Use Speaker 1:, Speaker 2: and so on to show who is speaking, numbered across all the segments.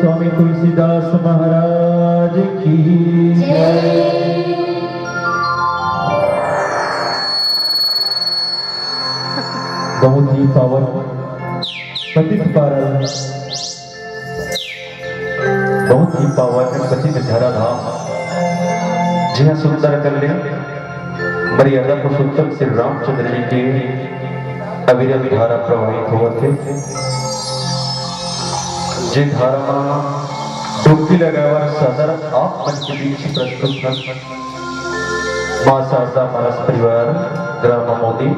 Speaker 1: स्वामी तुलसीदास महाराज की बहुत ही पावन पतित पारण, बहुत ही पावन पतित धारा धाम जहाँ सुंदर कल्याण मर्यादा पुरुषोत्तम श्री रामचंद्र जी के अविरत धारा प्रवाहित होते जे धारा डुबकी लगावर सदर आप मन के बीच प्रस्तुत मां शारदा मानस परिवार ग्राम मोदी।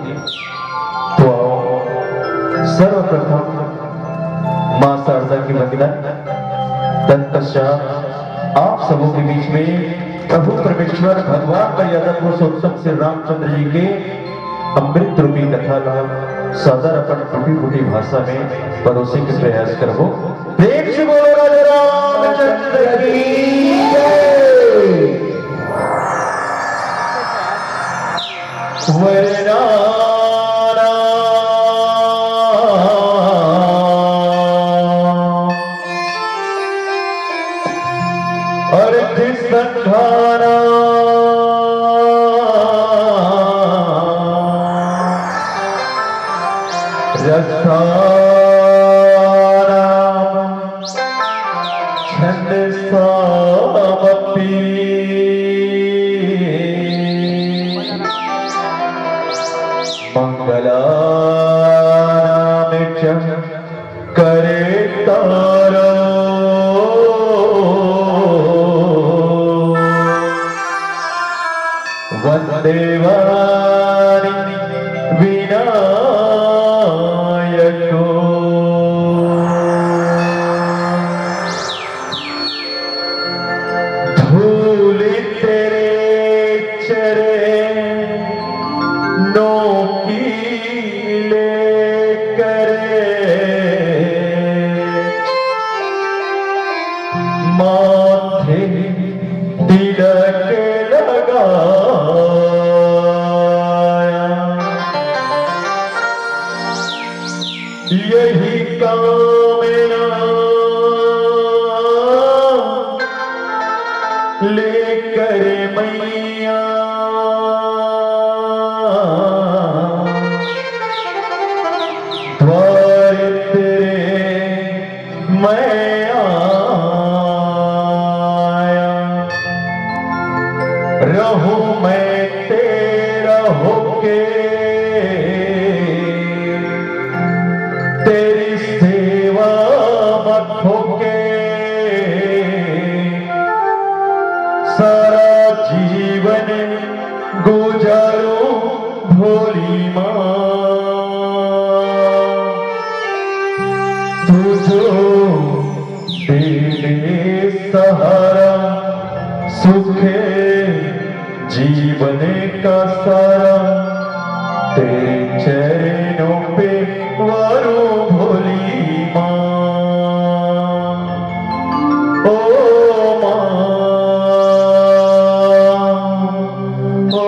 Speaker 1: तो आओ सर्वप्रथम मां शारदा की वंदन, तत्पश्चात आप सबों के बीच में प्रभु परमेश्वर भगवान मर्यादा पुरुषोत्तम श्री रामचंद्र जी के अमृत रूपी कथा लाभ सदर अपन टूटी फूटी भाषा में परोसे के प्रयास करबो। प्रेम से बोलो राजा रामचंद्र की जय। वरदाना अर्थ संधाना रसाराम छंद सामपी मंगलानाम करे तारो वंदे वाणी विनायको धूल तेरे चरे नोकीले करे माथे तिलक यही कामना लेकर मैया द्वार तेरे मैं आया, रहूं मैं तेरा होके तेरी सेवा मत होके सारा जीवन गुजारो भोली माँ। तुझो दे सहारा सुखे जीवन का सारा तेरे चरणों पे वारो भोली माँ। ओ माँ, ओ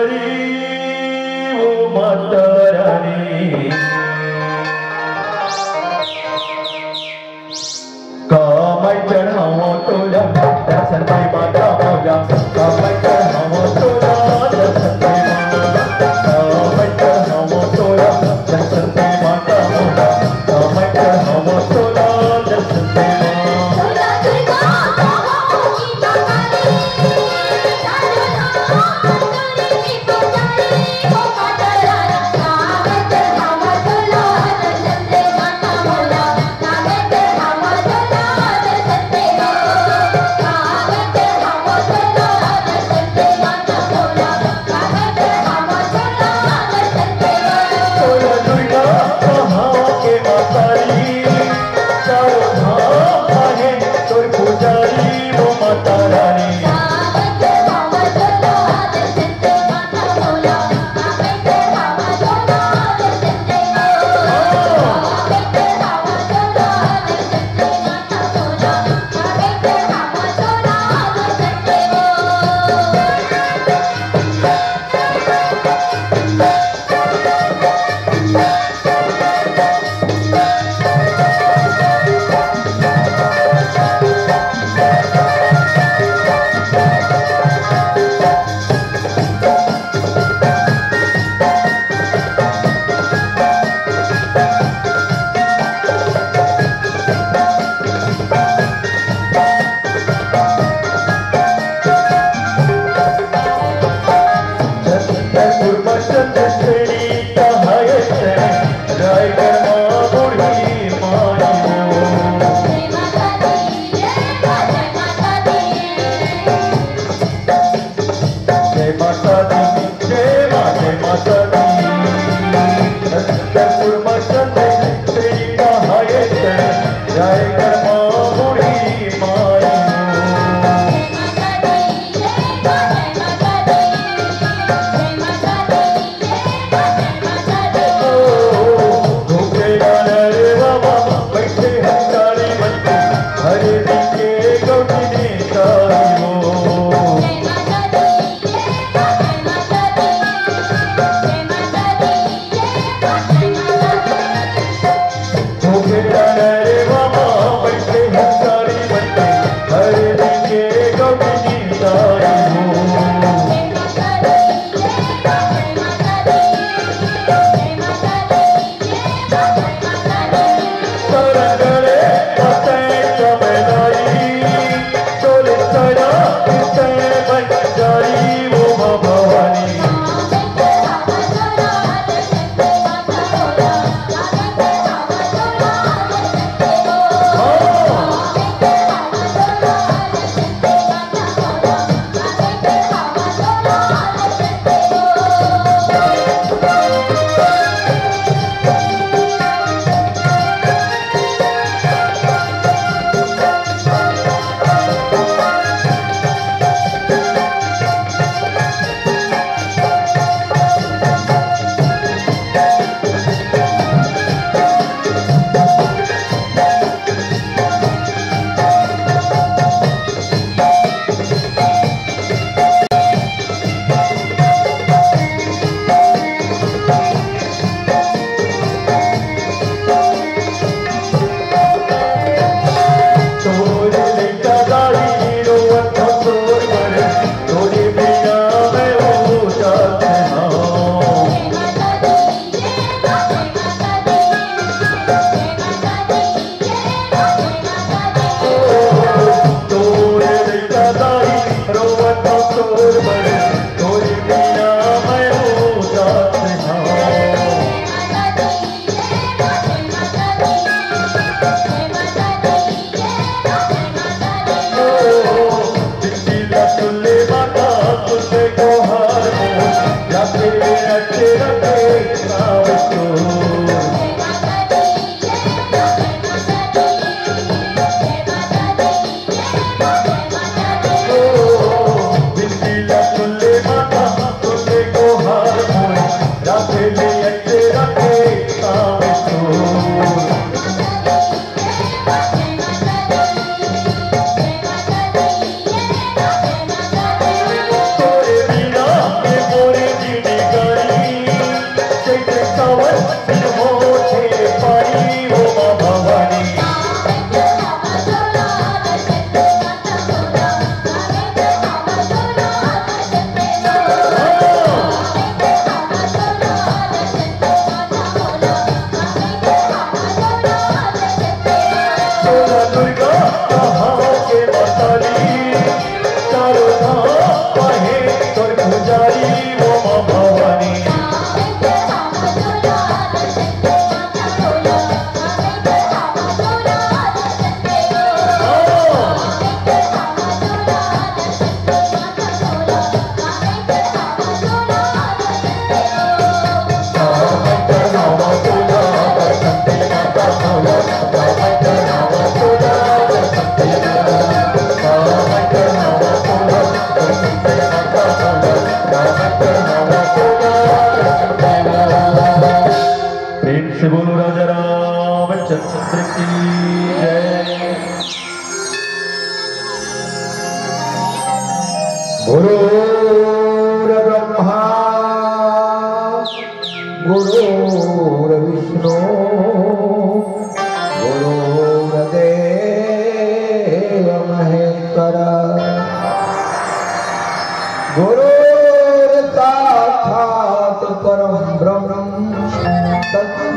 Speaker 1: पुजारी वो माता रानी कामै चढ़ावो तोला दर्शन दे माता मोला कामै चढ़ावो तोला दर्शन दे माता कामै चढ़ावो तोला दर्शन दे माता मोला कामै चढ़ावो तोला दर्शन दे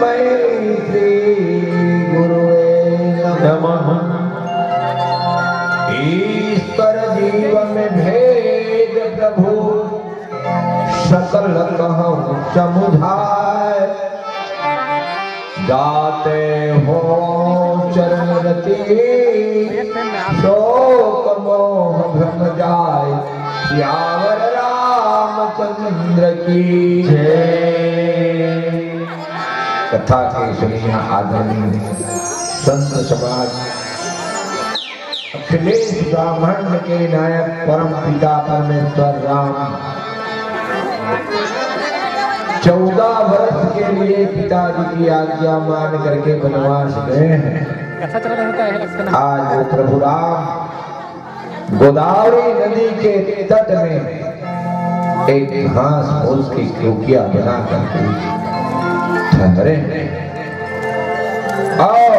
Speaker 2: मैत्री गुरुवे नमः। ईश्वर जीव में भेद प्रभु सकल कहूँ समुझाय। जाते हो चरण रति शोक मोह भ्रम जाय। सियावर रामचंद्र की जय। कथा के सुनिया आदरणीय संत समाज, अखिलेश ब्राह्मण के नायक परम पिता परमेश्वर राम 14 वर्ष के लिए पिताजी की आज्ञा मान करके वनवास गए हैं। आज वो प्रभु राम गोदावरी नदी के तट में एक घास फूस की क्योकिया बना करके ठहरे और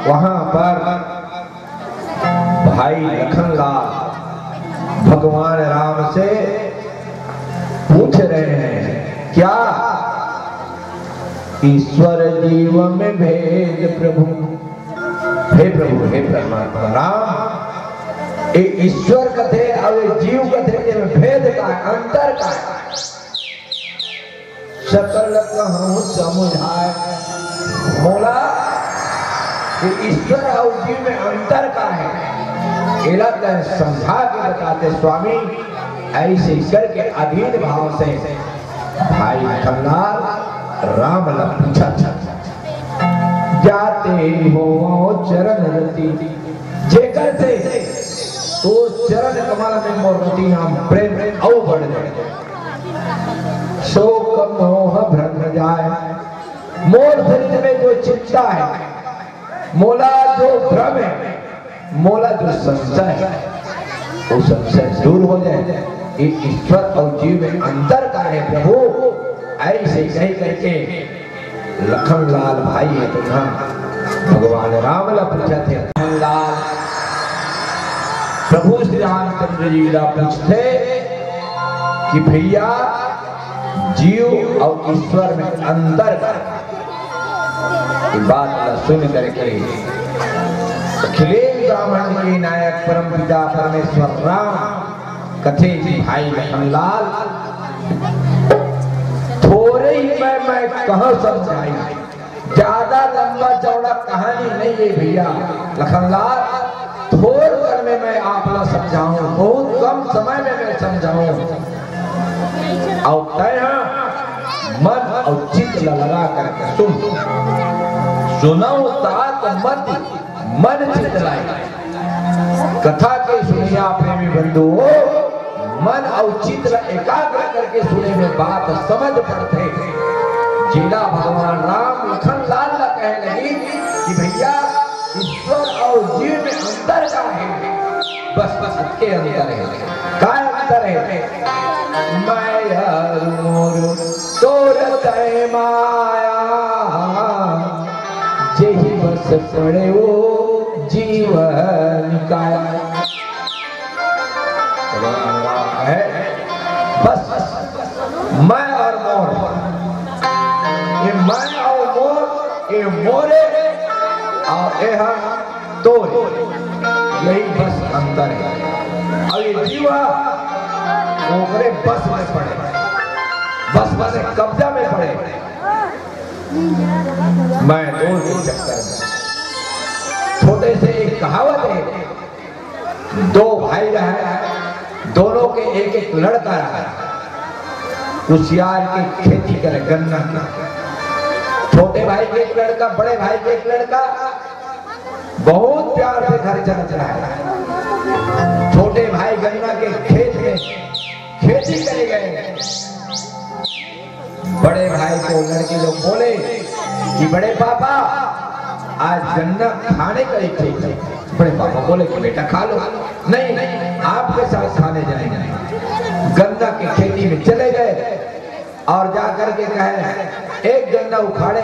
Speaker 2: वहां पर भाई लखनलाल भगवान राम से पूछ रहे हैं, क्या ईश्वर जीव में भेद प्रभु? हे प्रभु, हे परमात्मा राम, ये ईश्वर कथे और जीव कथे के भेद का अंतर का सकल कहूँ समुझाय। बोला कि ईश्वर और जीव में अंतर का है, समझा के बताते स्वामी। ऐसे करके अधीन भाव से भाई लखनलाल राम पूछा, जाते हो चरण रति जेकर से तो चरण कमल में मोरती नाम प्रेम औ बढ़ जाए। शोक मोह भ्रम जाए। मोर शरीर में जो चिंता है, मोला जो भ्रम है, मोला जो संशय है, वो संशय दूर हो जाए। ईश्वर और जीव में अंतर का है प्रभु। ऐसे कह करके लखनलाल भाई है तो भगवान राम ला पूछा थे। लखनलाल प्रभु श्री रामचंद्र जी ला पूछते कि भैया जीव और ईश्वर में अंतर की बात सुन करके अखिलेश ब्राह्मण के नायक परम पिता परमेश्वर राम कथे भाई लखनलाल थोड़े ही मैं कहाँ समझाई, ज्यादा लंबा चौड़ा कहानी नहीं है भैया लखनलाल। थोड़ कर में मैं आपला समझाऊं, बहुत कम समय में मैं समझाऊं। और तय मन और चित्त लगा करके सुनो तात मत मन चित्त लाई। कथा के सुनिया प्रेमी बंधुओं, मन और चित्त एकाग्र करके सुने में बात समझ पड़ते। जिला भगवान राम लखनलाल ला कह लगी कि भैया ईश्वर और जीव में अंतर का है। बस उसके अंतर है। क्या अंतर है? माया तोर तय माया जेहि बस पड़े वो जीवन का है। बस मैं और मोर, ये मैं और मोर, ये मोरे और यह तोरे, यही बस अंतर है। और ये जीवा ओकरे बस में पड़े, बस बस कब्जा में पड़े। मैं दो के चक्कर में छोटे से एक कहावत है, दो भाई रहे, दोनों के एक एक लड़का रहा। कुशियार की खेती करे, गन्ना का। छोटे भाई के एक लड़का, बड़े भाई के एक लड़का, बहुत प्यार से घर चल रहा है। छोटे भाई गन्ना के खेत में खेती करे गए। बड़े भाई को लड़के लोग बोले कि बड़े पापा आज गन्ना खाने का इच्छा है। बड़े पापा बोले कि बेटा खा लो। नहीं नहीं, आपके साथ खाने जाएंगे। गन्ना की खेती में चले गए और जाकर के कहे एक गन्ना उखाड़े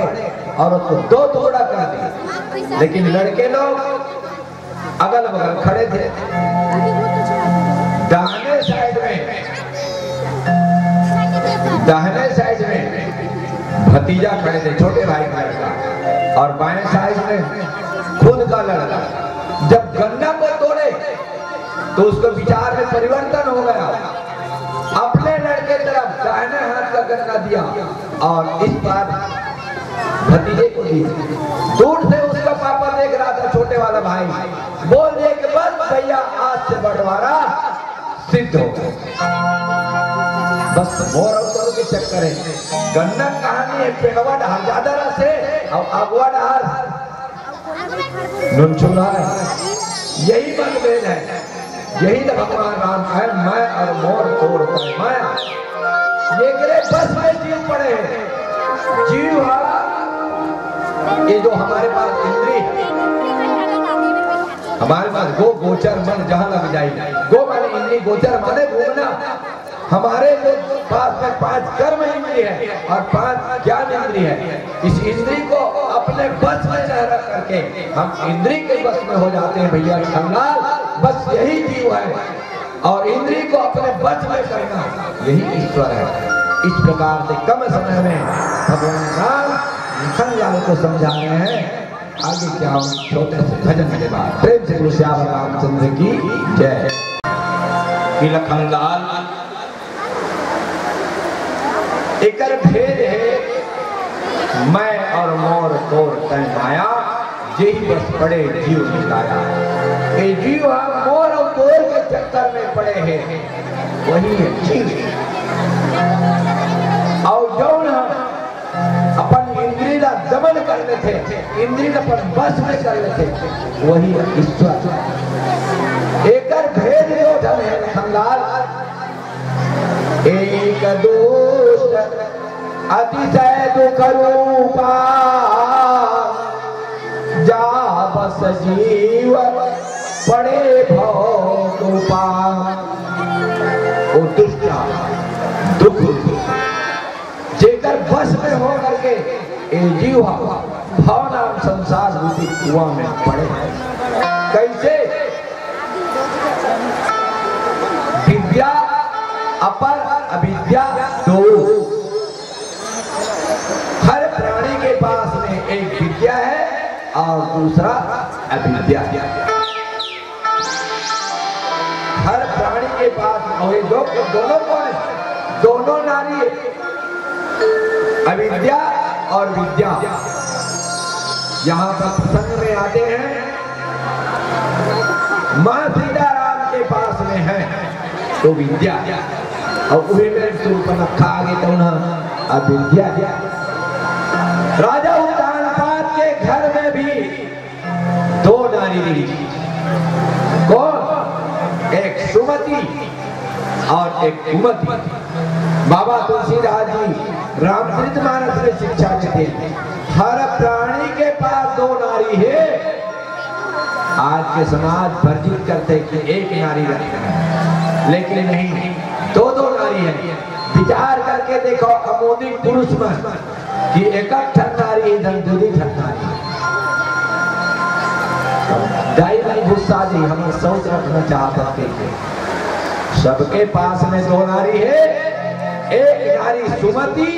Speaker 2: और उसको दो टुकड़ा कर दिए। लेकिन लड़के लोग अगल बगल खड़े थे। दाहिने साइड में भतीजा खड़े थे, छोटे भाई का लड़का, और बाएं साइड में खुद का लड़का। जब गन्ना को तोड़े तो उसको विचार में परिवर्तन हो गया, अपने लड़के तरफ दाहिने हाथ का गन्ना दिया और इस बार भतीजे को दिया। दूर से उसका पापा देख रहा था, छोटे वाला भाई बोल दिए कि बस भैया आज से बंटवारा सिद्ध हो गया। बस मोर अवसर के चक्कर है। गन्ना कहानी है, पेड़वा डहार ज्यादा रस है और अगवा डहार नुनछुला है। यही मतभेद है, यही तो भगवान राम है, मैं और मोर तोड़ पर माया। ये करे बस में जीव पड़े हैं। जीव ये जो हमारे पास इंद्री है, हमारे पास गो गोचर मन जहां लग जाए, गो माने इंद्री, गोचर माने घूमना। हमारे जो पास में 5 कर्म इंद्री है और 5 ज्ञान इंद्री है। इस इंद्री को अपने बस में न रख करके हम इंद्री के बस में हो जाते हैं भैया खंगाल। बस यही जीव है और इंद्री को अपने बस में करना यही ईश्वर है। इस प्रकार से कम समय में भगवान राम खंगाल को समझा रहे हैं। आगे क्या हम छोटे से भजन के बाद प्रेम से श्याम रामचंद्र की जय। खंगाल एकर भेद है, मैं और मोर तोर तय माया, यही बस पड़े जीव मिटाया। ये जीव मोर और तोर के चक्कर में पड़े हैं, वही है जीव। और जौन अपन इंद्री का दमन कर लेते, इंद्री का अपन बस में कर लेते, वही है ईश्वर। एकर भेद जो धन है खंगाल, एक दुष्ट अतिशय दुख रूपा, जा बस जीव पड़े भव रूपा। वो दुष्ट दुख जेकर बस में हो करके ए जीव भाव नाम संसार रूपी कुआं में पड़े। कैसे? विद्या अपर अविद्या दो। हर प्राणी के पास में एक विद्या है और दूसरा अविद्या। हर प्राणी के पास और ये दोनों कौन है? दोनों नारी, अविद्या और विद्या। यहाँ पर प्रसंग में आते हैं, मां सीताराम के पास में है तो विद्या, और उन्हीं में सूर्पनखा आगे तो अविद्या। राजा उत्तानपाद के घर में भी 2 नारी रही। कौन? एक सुमति और एक कुमति। बाबा तुलसीदास जी रामचरितमानस में शिक्षा देते हैं, हर प्राणी के पास 2 नारी है। आज के समाज वर्जित करते कि एक नारी रखते हैं, लेकिन नहीं, 2 नारी है। विचार करके देखो अमोदिक पुरुष में कि एक नारी इधर दूरी नारी। दाई गुस्सा जी हमें सोच रखना चाहते थे, सबके पास में 2 नारी है, एक नारी सुमति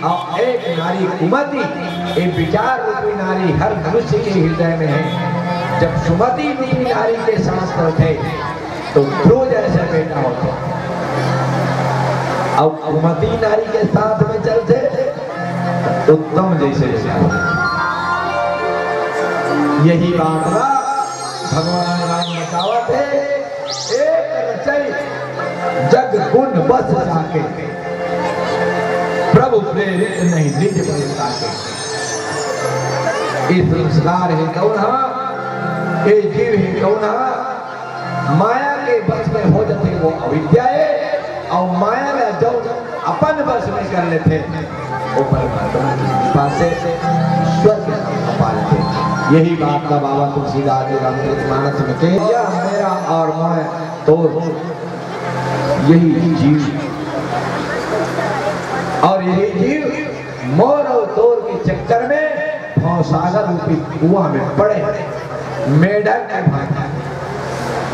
Speaker 2: और एक नारी कुमति। एक विचार रूपी नारी हर मनुष्य के हृदय में है। जब सुमति रूपी नारी के साथ थे तो ध्रुव जैसे बेटा होते, और कुमति नारी के साथ में चलते उत्तम जैसे बेटा। यही बात भगवान राम बतावत है, एक रचई जग गुण बस जाके, प्रभु प्रेरित नहीं निज प्रेरिता के। इस संस्कार है कौन? ये जीव है कौन? माया के बस में हो जाते वो अविद्या है, और माया का जो अपन बस में कर लेते वो परमात्मा की कृपा से स्वर्ग पालते। यही बात का बाबा तुलसीदास जी रामचरितमानस में कहे, यह मेरा और मैं तो यही जीव, और यही जीव मोर और तोर के चक्कर में भवसागर रूपी कुआं में पड़े। मेढक के भाई,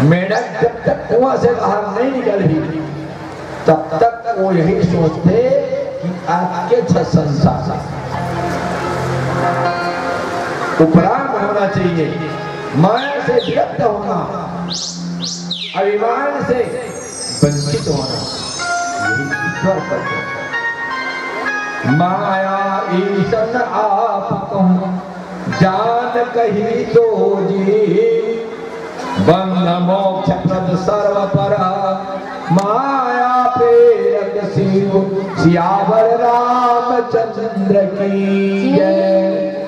Speaker 2: मेढक जब तक कुआं से बाहर नहीं निकली तब तक वो यही सोचते कि आके संसार उपराम होना चाहिए, माया से विरक्त होना, अभिमान से वंचित होना, यही ईश्वर करते हैं। माया ईशन आप कहूं जान कही तो जी, बंध मोक्ष प्रद सर्व पर माया प्रेरक शिव सियावर रामचंद्र की जय।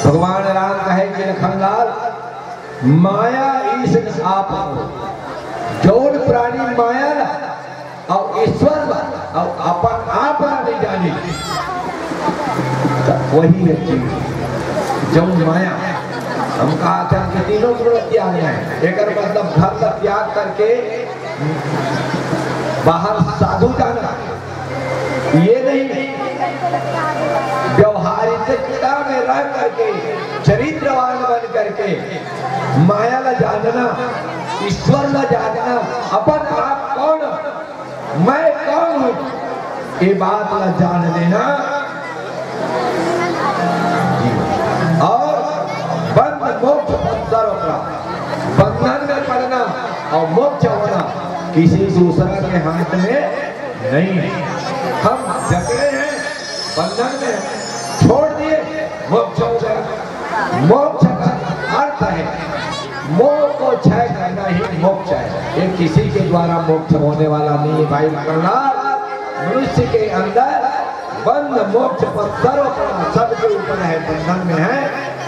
Speaker 2: भगवान राम कहे कि लखनलाल माया ईश आप जौन प्राणी माया और ईश्वर और अपन आप नहीं जाने वही व्यक्ति जौन माया। हम कहा था कि तीनों गुण त्याग है, एक मतलब घर का त्याग करके बाहर साधु जाना, ये नहीं, व्यवहारिकता में रह करके चरित्रवान बन करके माया ला जानना, ईश्वर ला जानना, अपन आप कौन, मैं कौन हूं, ये बात ला जान लेना और बंध मोक्ष बंधन में पड़ना और मोक्ष होना किसी दूसरा के हाथ में नहीं है। हम जकड़े हैं बंधन में, छोड़ दिए मोक्ष हो गया। मोक्ष का अर्थ है मोह को क्षय करना ही मोक्ष है। ये किसी के द्वारा मोक्ष होने वाला नहीं है भाई प्रहलाद। मनुष्य के अंदर बंध मोक्ष पर सर्वप्रधान सबके ऊपर है, बंधन में है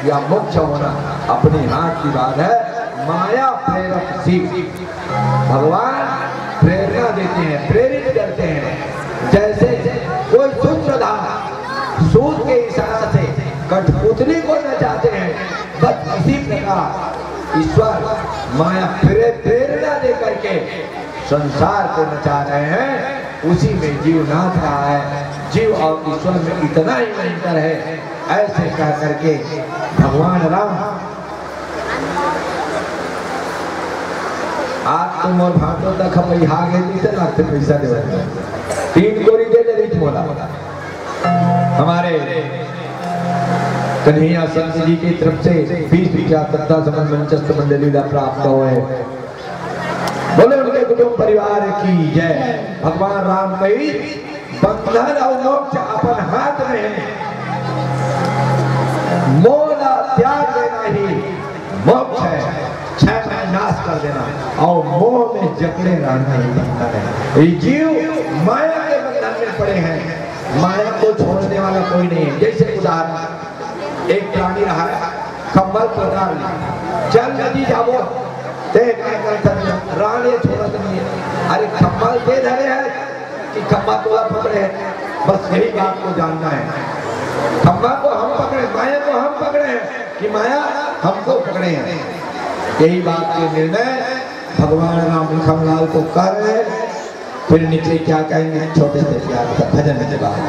Speaker 2: या मोक्ष होना अपने हाथ की बात है। माया प्रेरक शिव भगवान प्रेरणा देते हैं, प्रेरित करते हैं। जैसे कोई सूत्रधार सूत के इशारा से कठपुतली को नचाते हैं, बस इसी प्रकार ईश्वर माया प्रेरणा दे करके संसार को नचा रहे हैं। उसी में जीव नाच रहा है। जीव और ईश्वर में इतना ही अंतर है। ऐसे कह करके भगवान राम आज तुम और भाटो तक हम हागे नहीं लगते पैसा दे 3 कोरी दे दे बोला। हमारे कन्हैया संत जी की तरफ से 20 विख्यात श्रद्धा समन मंचस्थ मंडली प्राप्त हुए। बोले उनके कुटुंब परिवार की जय। भगवान राम कही बंधन और मोक्ष अपन हाथ में है। मोह त्याग देना ही मोक्ष है, क्षय का नाश कर देना और मोह में जकड़े रहना ही बंधन है। ये जीव माया के बंधन में पड़े हैं, माया को छोड़ने वाला कोई नहीं है। जैसे उदाहरण एक प्राणी रहा है, कंबल प्रकार चल नदी जाबो रानी छोड़त नहीं है। अरे कंबल दे धरे है कि खम्बा तोला पकड़े है, बस यही बात को जानना है। खम्बा को हम पकड़े, माया को हम पकड़े हैं कि माया हमको पकड़े हैं। यही बात के निर्णय भगवान राम लखनलाल को कर रहे। फिर नीचे क्या कहेंगे छोटे से प्यार का भजन के बाद।